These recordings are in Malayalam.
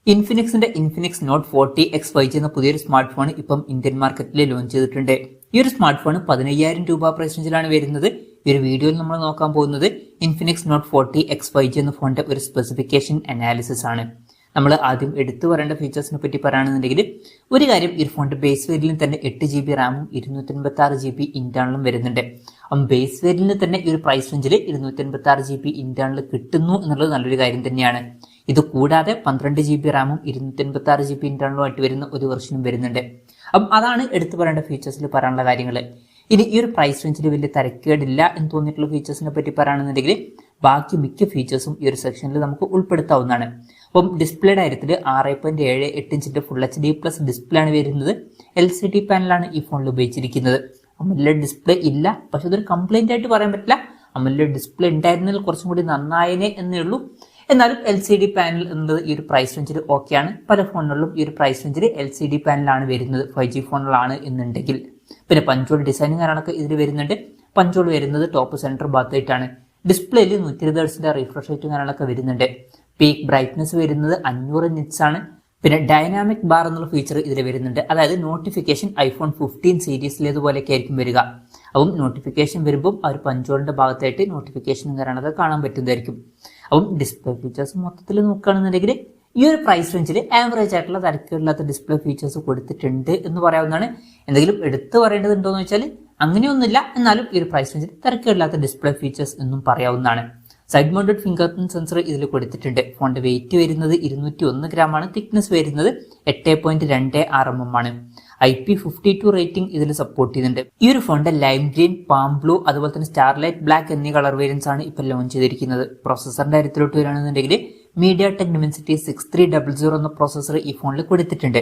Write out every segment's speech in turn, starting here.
ഇൻഫിനിക്സിന്റെ ഇൻഫിനിക്സ് നോട്ട് 40X 5G എന്ന പുതിയൊരു സ്മാർട്ട് ഫോൺ ഇപ്പം ഇന്ത്യൻ മാർക്കറ്റിൽ ലോഞ്ച് ചെയ്തിട്ടുണ്ട്. ഈ ഒരു സ്മാർട്ട് ഫോൺ 15,000 രൂപ പ്രൈസ് റേഞ്ചിലാണ് വരുന്നത്. ഈ ഒരു വീഡിയോയിൽ നമ്മൾ നോക്കാൻ പോകുന്നത് ഇൻഫിനിക്സ് നോട്ട് 40X 5G എന്ന ഫോണിന്റെ ഒരു സ്പെസിഫിക്കേഷൻ അനാലിസിസ് ആണ്. നമ്മൾ ആദ്യം എടുത്തു പറയേണ്ട ഫീച്ചേഴ്സിനെ പറ്റി പറയുകയാണെന്നുണ്ടെങ്കിൽ ഒരു കാര്യം, ഈ ഫോണിന്റെ ബേസ് വേരിയന്റിൽ തന്നെ 8GB റാമും 256GB ഇന്റേണലും വരുന്നുണ്ട്. അപ്പം ബേസ് വേരിയന്റിൽ തന്നെ ഈ ഒരു പ്രൈസ് റേഞ്ചിൽ 256GB ഇന്റേണൽ കിട്ടുന്നു എന്നുള്ളത് നല്ലൊരു കാര്യം തന്നെയാണ്. ഇത് കൂടാതെ 12GB റാമും 256GB ഇന്റേണലുമായിട്ട് വരുന്ന ഒരു വെർഷനും വരുന്നുണ്ട്. അപ്പം അതാണ് എടുത്തു പറയേണ്ട ഫീച്ചേഴ്സിൽ പറയാനുള്ള കാര്യങ്ങൾ. ഇനി ഈ ഒരു പ്രൈസ് റേഞ്ചിൽ വലിയ തരക്കേടില്ല എന്ന് തോന്നിയിട്ടുള്ള ഫീച്ചേഴ്സിനെ പറ്റി പറയുകയാണെന്നുണ്ടെങ്കിൽ ബാക്കി മിക്ക ഫീച്ചേഴ്സും ഈ ഒരു സെക്ഷനിൽ നമുക്ക് ഉൾപ്പെടുത്താവുന്നതാണ്. അപ്പം ഡിസ്പ്ലേയുടെ കാര്യത്തിൽ 6.78 ഇഞ്ചിന്റെ ഫുൾ HD+ ഡിസ്പ്ലേ ആണ് വരുന്നത്. LCD പാനലാണ് ഈ ഫോണിൽ ഉപയോഗിച്ചിരിക്കുന്നത്. AMOLED ഡിസ്പ്ലേ ഇല്ല, പക്ഷെ അതൊരു കംപ്ലൈന്റ് ആയിട്ട് പറയാൻ പറ്റില്ല. AMOLED ഡിസ്പ്ലേ ഉണ്ടായിരുന്നതിൽ കുറച്ചും കൂടി നന്നായനെ എന്നേ ഉള്ളൂ. എന്നാലും LCD പാനൽ എന്നത് ഈ ഒരു പ്രൈസ് റേഞ്ചിൽ ഓക്കെയാണ്. പല ഫോണുകളിലും ഈ ഒരു പ്രൈസ് റേഞ്ചിൽ LCD പാനലാണ് വരുന്നത് 5G ഫോണുകളാണ് എന്നുണ്ടെങ്കിൽ. പിന്നെ പഞ്ചോൾ ഡിസൈനും കാര്യങ്ങളൊക്കെ ഇതിൽ വരുന്നുണ്ട്. പഞ്ചോൾ വരുന്നത് ടോപ്പ് സെന്റർ ഭാഗത്തായിട്ടാണ്. ഡിസ്പ്ലേയിൽ 120 ഹെർട്സിന്റെ റിഫ്രഷ് റേറ്റും കാര്യങ്ങളൊക്കെ വരുന്നുണ്ട്. പീക്ക് ബ്രൈറ്റ്നസ് വരുന്നത് 500 നിറ്റ്സ് ആണ്. പിന്നെ ഡൈനാമിക് ബാർ എന്നുള്ള ഫീച്ചർ ഇതിൽ വരുന്നുണ്ട്. അതായത് നോട്ടിഫിക്കേഷൻ iPhone 15 സീരീസിലേതുപോലെയൊക്കെ ആയിരിക്കും വരിക. അപ്പം നോട്ടിഫിക്കേഷൻ വരുമ്പോൾ ആ ഒരു പഞ്ചോളിന്റെ ഭാഗത്തായിട്ട് നോട്ടിഫിക്കേഷൻ കാര്യങ്ങളൊക്കെ കാണാൻ പറ്റുന്നതായിരിക്കും. അപ്പം ഡിസ്പ്ലേ ഫീച്ചേഴ്സ് മൊത്തത്തിൽ നോക്കുകയാണെന്നുണ്ടെങ്കിൽ ഈ ഒരു പ്രൈസ് റേഞ്ചിൽ ആവറേജ് ആയിട്ടുള്ള തരക്കേടില്ലാത്ത ഡിസ്പ്ലേ ഫീച്ചേഴ്സ് കൊടുത്തിട്ടുണ്ട് എന്ന് പറയാവുന്നതാണ്. എന്തെങ്കിലും എടുത്തു പറയേണ്ടതുണ്ടോ എന്ന് വെച്ചാൽ അങ്ങനെയൊന്നുമില്ല. എന്നാലും ഈ ഒരു പ്രൈസ് റേഞ്ചിൽ തരക്കേടില്ലാത്ത ഡിസ്പ്ലേ ഫീച്ചേഴ്സ് എന്നും പറയാവുന്നതാണ്. Side mounted finger print sensor ഇതിൽ കൊടുത്തിട്ടുണ്ട്. ഫോണിന്റെ വെയിറ്റ് വരുന്നത് 201 ഗ്രാം ആണ്. തിക്നെസ് വരുന്നത് 8.26 mm ആണ്. IP52 റേറ്റിംഗ് ഇതിൽ സപ്പോർട്ട് ചെയ്യുന്നുണ്ട്. ഈ ഒരു ഫോണിന്റെ ലൈം ഗ്രീൻ, പാം ബ്ലൂ, അതുപോലെ തന്നെ സ്റ്റാർലൈറ്റ് ബ്ലാക്ക് എന്നീ കളർ വേരിയൻസ് ആണ് ഇപ്പോൾ ലോഞ്ച് ചെയ്തിരിക്കുന്നത്. പ്രോസസറിന്റെ കാര്യത്തിലോട്ട് വരികയാണെന്നുണ്ടെങ്കിൽ MediaTek Dimensity 6300 എന്ന പ്രോസസർ ഈ ഫോണിൽ കൊടുത്തിട്ടുണ്ട്.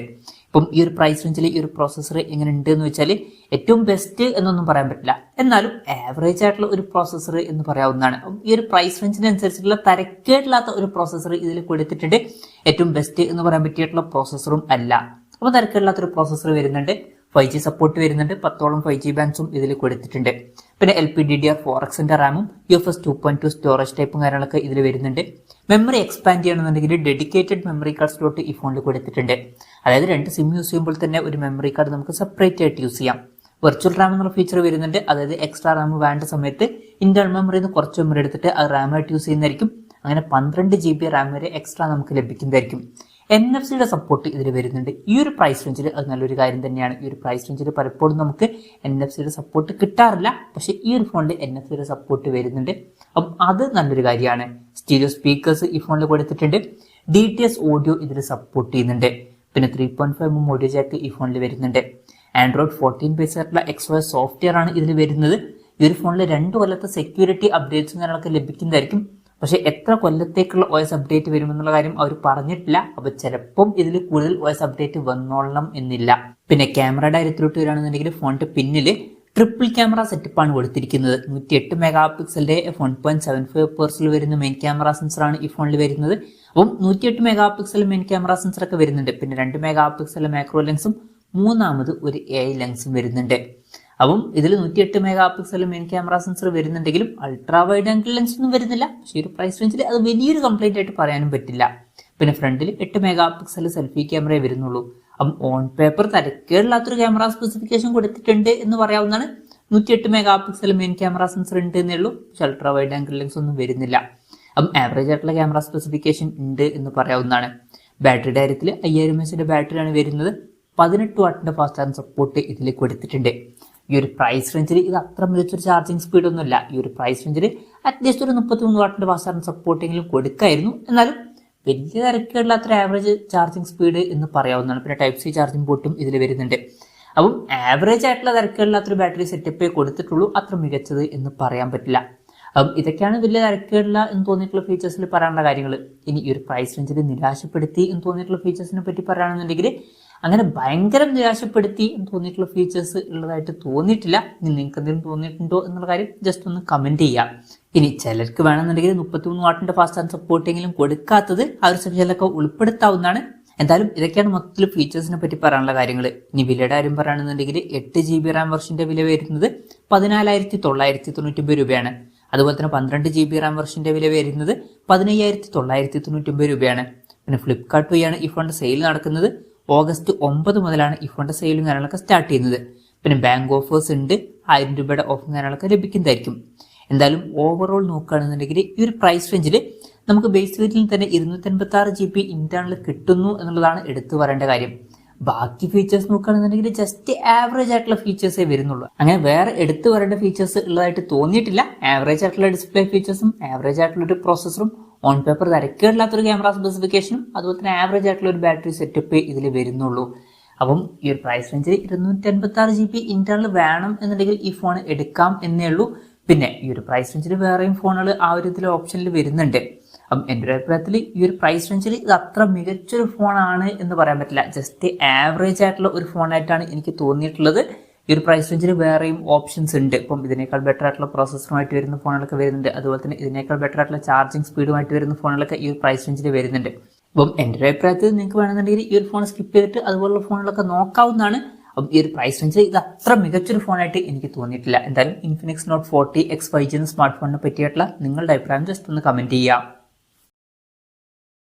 ഇപ്പം ഈ ഒരു പ്രൈസ് റേഞ്ചിൽ ഈ ഒരു പ്രോസസർ എങ്ങനെ ഉണ്ട് എന്ന് വെച്ചാൽ ഏറ്റവും ബെസ്റ്റ് എന്നൊന്നും പറയാൻ പറ്റില്ല, എന്നാലും ആവറേജ് ആയിട്ടുള്ള ഒരു പ്രോസസർ എന്ന് പറയാവുന്നതാണ്. ഈ ഒരു പ്രൈസ് റേഞ്ചിനനുസരിച്ചുള്ള തരക്കേടില്ലാത്ത ഒരു പ്രോസസർ ഇതിൽ കൊടുത്തിട്ടുണ്ട്. ഏറ്റവും ബെസ്റ്റ് എന്ന് പറയാൻ പറ്റിയിട്ടുള്ള പ്രോസസറും അല്ല. അപ്പോൾ തരക്കേടില്ലാത്തൊരു പ്രോസസർ വരുന്നുണ്ട്. 5G സപ്പോർട്ട് വരുന്നുണ്ട്. 10ഓളം 5G ബാൻഡ്സും ഇതിൽ കൊടുത്തിട്ടുണ്ട്. പിന്നെ LPDDR4X റാമും UFS 2.2 സ്റ്റോറേജ് ടൈപ്പും കാര്യങ്ങളൊക്കെ ഇതിൽ വരുന്നുണ്ട്. മെമ്മറി എക്സ്പാൻഡ് ചെയ്യണമെന്നുണ്ടെങ്കിൽ ഡെഡിക്കേറ്റഡ് മെമ്മറി കാർഡ് സ്ലോട്ട് ഈ ഫോണിൽ കൊടുത്തിട്ടുണ്ട്. അതായത് 2 സിം യൂസ് ചെയ്യുമ്പോൾ തന്നെ ഒരു മെമ്മറി കാർഡ് നമുക്ക് സെപ്പറേറ്റ് ആയിട്ട് യൂസ് ചെയ്യാം. വെർച്വൽ റാം എന്നുള്ള ഫീച്ചർ വരുന്നുണ്ട്. അതായത് എക്സ്ട്രാ റാം വേണ്ട സമയത്ത് ഇന്റേണൽ മെമ്മറിയിൽ നിന്ന് കുറച്ച് മെമ്മറി എടുത്തിട്ട് അത് റാമായിട്ട് യൂസ് ചെയ്യുന്നതായിരിക്കും. അങ്ങനെ 12GB റാം വരെ എക്സ്ട്രാ നമുക്ക് ലഭിക്കുന്നതായിരിക്കും. NFC-യുടെ സപ്പോർട്ട് ഇതിൽ വരുന്നുണ്ട്. ഈ ഒരു പ്രൈസ് റേഞ്ചിൽ അത് നല്ലൊരു കാര്യം തന്നെയാണ്. ഈ ഒരു പ്രൈസ് റേഞ്ചിൽ പലപ്പോഴും നമുക്ക് NFC-യുടെ സപ്പോർട്ട് കിട്ടാറില്ല, പക്ഷെ ഈ ഒരു ഫോണിൽ NFC-യുടെ സപ്പോർട്ട് വരുന്നുണ്ട്. അപ്പം അത് നല്ലൊരു കാര്യമാണ്. സ്റ്റീരിയോ സ്പീക്കേഴ്സ് ഈ ഫോണിൽ കൊടുത്തിട്ടുണ്ട്. DTS ഓഡിയോ ഇതിൽ സപ്പോർട്ട് ചെയ്യുന്നുണ്ട്. പിന്നെ 3.5mm ഓഡിയോ ജാക്ക് ഈ ഫോണിൽ വരുന്നുണ്ട്. Android 14 ബേസ് ആയിട്ടുള്ള XOS സോഫ്റ്റ്വെയർ ആണ് ഇതിൽ വരുന്നത്. ഈ ഒരു ഫോണിൽ 2 കൊല്ലത്തെ സെക്യൂരിറ്റി അപ്ഡേറ്റ്സും കാര്യങ്ങളൊക്കെ ലഭിക്കുന്നതായിരിക്കും. പക്ഷെ എത്ര കൊല്ലത്തേക്കുള്ള OS അപ്ഡേറ്റ് വരുമെന്നുള്ള കാര്യം അവർ പറഞ്ഞിട്ടില്ല. അപ്പൊ ചിലപ്പം ഇതിൽ കൂടുതൽ OS അപ്ഡേറ്റ് വന്നോളണം എന്നില്ല. പിന്നെ ക്യാമറയുടെ കാര്യത്തിലോട്ട് വരികയാണെന്നുണ്ടെങ്കിൽ ഫോണിന്റെ പിന്നിൽ ട്രിപ്പിൾ ക്യാമറ സെറ്റപ്പാണ് കൊടുത്തിരിക്കുന്നത്. 108 മെഗാപിക്സലിന്റെ 1.75 വരുന്ന മെയിൻ ക്യാമറ സെൻസറാണ് ഈ ഫോണിൽ വരുന്നത്. അപ്പം 108 മെഗാപിക്സൽ മെയിൻ ക്യാമറ സെൻസറൊക്കെ വരുന്നുണ്ട്. പിന്നെ 2 മെഗാപിക്സൽ മാക്രോ ലെൻസും മൂന്നാമത് ഒരു AI ലെൻസും വരുന്നുണ്ട്. അപ്പം ഇതിൽ 108 മെഗാപിക്സൽ മെയിൻ ക്യാമറ സെൻസർ വരുന്നുണ്ടെങ്കിലും അൾട്രാ വൈഡ് ആംഗിൾ ലെൻസ് ഒന്നും വരുന്നില്ല. പക്ഷേ ഈ ഒരു പ്രൈസ് റേഞ്ചിൽ അത് വലിയൊരു കംപ്ലൈന്റ് ആയിട്ട് പറയാനും പറ്റില്ല. പിന്നെ ഫ്രണ്ടിൽ 8 മെഗാപിക്സൽ സെൽഫി ക്യാമറയെ വരുന്നുള്ളൂ. അപ്പം ഓൺ പേപ്പർ തരക്കേടില്ലാത്തൊരു ക്യാമറ സ്പെസിഫിക്കേഷൻ കൊടുത്തിട്ടുണ്ട് എന്ന് പറയാവുന്നതാണ്. 108 മെഗാപിക്സൽ മെയിൻ ക്യാമറ സെൻസർ ഉണ്ട് എന്നേ ഉള്ളൂ, പക്ഷെ അൾട്രാ വൈഡ് ആംഗിൾ ലെൻസ് ഒന്നും വരുന്നില്ല. അപ്പം ആവറേജ് ആയിട്ടുള്ള ക്യാമറ സ്പെസിഫിക്കേഷൻ ഉണ്ട് എന്ന് പറയാവുന്നതാണ്. ബാറ്ററിയുടെ കാര്യത്തിൽ 5000 mAh ബാറ്ററിയാണ് വരുന്നത്. 18 വാട്ടിന്റെ ഫാസ്റ്റ് ചാർജിംഗ് സപ്പോർട്ട് ഇതിൽ കൊടുത്തിട്ടുണ്ട്. ഈ ഒരു പ്രൈസ് റേഞ്ചിൽ ഇത് അത്ര മികച്ചൊരു ചാർജിങ് സ്പീഡ് ഒന്നുമില്ല. ഈ ഒരു പ്രൈസ് റേഞ്ചിൽ അറ്റ്ലീസ്റ്റ് ഒരു 33 വാട്ടിന്റെ ഫാസ്റ്റ് ചാർജിംഗ് സപ്പോർട്ടെങ്കിലും കൊടുക്കായിരുന്നു. എന്നാലും വലിയ തിരക്കുകളില്ലാത്തൊരു ആവറേജ് ചാർജിങ് സ്പീഡ് എന്ന് പറയാവുന്നതാണ്. പിന്നെ Type-C ചാർജിംഗ് പോർട്ടും ഇതിൽ വരുന്നുണ്ട്. അപ്പം ആവറേജ് ആയിട്ടുള്ള തിരക്കുകളില്ലാത്തൊരു ബാറ്ററി സെറ്റപ്പേ കൊടുത്തിട്ടുള്ളൂ. അത്ര മികച്ചത് എന്ന് പറയാൻ പറ്റില്ല. അപ്പം ഇതൊക്കെയാണ് വലിയ തിരക്കുകളില്ല എന്ന് തോന്നിയിട്ടുള്ള ഫീച്ചേഴ്സിൽ പറയാനുള്ള കാര്യങ്ങൾ. ഇനി ഈ ഒരു പ്രൈസ് റേഞ്ചിൽ നിരാശപ്പെടുത്തി എന്ന് തോന്നിയിട്ടുള്ള ഫീച്ചേഴ്സിനെ പറ്റി പറയുകയാണെന്നുണ്ടെങ്കിൽ അങ്ങനെ ഭയങ്കര നിരാശപ്പെടുത്തി എന്ന് തോന്നിയിട്ടുള്ള ഫീച്ചേഴ്സ് ഉള്ളതായിട്ട് തോന്നിയിട്ടില്ല. ഇനി നിങ്ങൾക്ക് എന്തെങ്കിലും തോന്നിയിട്ടുണ്ടോ എന്നുള്ള കാര്യം ജസ്റ്റ് ഒന്ന് കമന്റ് ചെയ്യാം. ഇനി ചിലർക്ക് വേണമെന്നുണ്ടെങ്കിൽ 33 വാട്ടിന്റെ ഫാസ്റ്റ് ചാർജ് സപ്പോർട്ടെങ്കിലും കൊടുക്കാത്തത് ആ ഒരു സെക്ഷനിലൊക്കെ ഉൾപ്പെടുത്താവുന്നതാണ്. എന്തായാലും ഇതൊക്കെയാണ് മൊത്തത്തിൽ ഫീച്ചേഴ്സിനെ പറ്റി പറയാനുള്ള കാര്യങ്ങൾ. ഇനി വിലയുടെ കാര്യം പറയുകയാണെന്നുണ്ടെങ്കിൽ 8GB റാം വെർഷന്റെ വില വരുന്നത് 14,999 രൂപയാണ്. അതുപോലെ തന്നെ 12GB റാം വെർഷന്റെ വില വരുന്നത് 15,999 രൂപയാണ്. പിന്നെ ഫ്ലിപ്കാർട്ട് വഴിയാണ് ഈ ഫോണിന്റെ സെയിൽ നടക്കുന്നത്. ഓഗസ്റ്റ് 9 മുതലാണ് ഈ ഫോണിന്റെ സെയിലും കാര്യങ്ങളൊക്കെ സ്റ്റാർട്ട് ചെയ്യുന്നത്. പിന്നെ ബാങ്ക് ഓഫേഴ്സ് ഉണ്ട്, 1000 രൂപയുടെ ഓഫറും കാര്യങ്ങളൊക്കെ ലഭിക്കുന്നതായിരിക്കും. എന്തായാലും ഓവറോൾ നോക്കുകയാണെന്നുണ്ടെങ്കിൽ ഈ ഒരു പ്രൈസ് റേഞ്ചിൽ നമുക്ക് ബേസ് വേരിയന്റിൽ തന്നെ 256 GB ഇന്റേണൽ കിട്ടുന്നു എന്നുള്ളതാണ് എടുത്തു പറയേണ്ട കാര്യം. ബാക്കി ഫീച്ചേഴ്സ് നോക്കുകയാണെന്നുണ്ടെങ്കിൽ ജസ്റ്റ് ആവറേജ് ആയിട്ടുള്ള ഫീച്ചേഴ്സേ വരുന്നുള്ളൂ. അങ്ങനെ വേറെ എടുത്തു പറയേണ്ട ഫീച്ചേഴ്സ് ഉള്ളതായിട്ട് തോന്നിയിട്ടില്ല. ആവറേജ് ആയിട്ടുള്ള ഡിസ്പ്ലേ ഫീച്ചേഴ്സും ആവറേജ് ആയിട്ടുള്ള ഒരു പ്രോസസറും ഓൺ പേപ്പർ തിരക്കേടില്ലാത്തൊരു ക്യാമറ സ്പെസിഫിക്കേഷനും അതുപോലെ തന്നെ ആവറേജ് ആയിട്ടുള്ള ഒരു ബാറ്ററി സെറ്റപ്പ് ഇതിൽ വരുന്നുള്ളൂ. അപ്പം ഈ ഒരു പ്രൈസ് റേഞ്ചിൽ 256 GB ഇന്റേണൽ വേണം എന്നുണ്ടെങ്കിൽ ഈ ഫോൺ എടുക്കാം എന്നേ ഉള്ളൂ. പിന്നെ ഈ ഒരു പ്രൈസ് റേഞ്ചിൽ വേറെയും ഫോണുകൾ ആ ഒരു ഇതിൽ ഓപ്ഷനിൽ വരുന്നുണ്ട്. അപ്പം എൻ്റെ ഒരു അഭിപ്രായത്തിൽ ഈ ഒരു പ്രൈസ് റേഞ്ചിൽ ഇത് അത്ര മികച്ചൊരു ഫോണാണ് എന്ന് പറയാൻ പറ്റില്ല. ജസ്റ്റ് ആവറേജ് ആയിട്ടുള്ള ഒരു ഫോണായിട്ടാണ് എനിക്ക് തോന്നിയിട്ടുള്ളത്. ഈ ഒരു പ്രൈസ് റേഞ്ചിൽ വേറെയും ഓപ്ഷൻസ് ഉണ്ട്. ഇപ്പം ഇതിനേക്കാൾ ബെറ്റർ ആയിട്ടുള്ള പ്രോസസ്സറുമായിട്ട് വരുന്ന ഫോണുകളൊക്കെ വരുന്നുണ്ട്. അതുപോലെ തന്നെ ഇതിനേക്കാൾ ബെറ്റർ ആയിട്ടുള്ള ചാർജിങ് സ്പീഡുമായിട്ട് വരുന്ന ഫോണുകളൊക്കെ ഈ ഒരു പ്രൈസ് റേഞ്ചിൽ വരുന്നുണ്ട്. അപ്പം എൻ്റെ ഒരു അഭിപ്രായത്തിൽ നിങ്ങൾക്ക് വേണമെന്നുണ്ടെങ്കിൽ ഈ ഒരു ഫോൺ സ്കിപ്പ് ചെയ്തിട്ട് അതുപോലുള്ള ഫോണുകളൊക്കെ നോക്കാവുന്നതാണ്. അപ്പം ഈ ഒരു പ്രൈസ് റേഞ്ചിൽ ഇത് അത്ര മികച്ചൊരു ഫോണായിട്ട് എനിക്ക് തോന്നിയിട്ടില്ല. എന്തായാലും ഇൻഫിനിക്സ് നോട്ട് 40 X 5G എന്ന സ്മാർട്ട് ഫോണിനെ പറ്റിയിട്ടുള്ള നിങ്ങളുടെ അഭിപ്രായം ജസ്റ്റ് ഒന്ന് കമന്റ് ചെയ്യാം.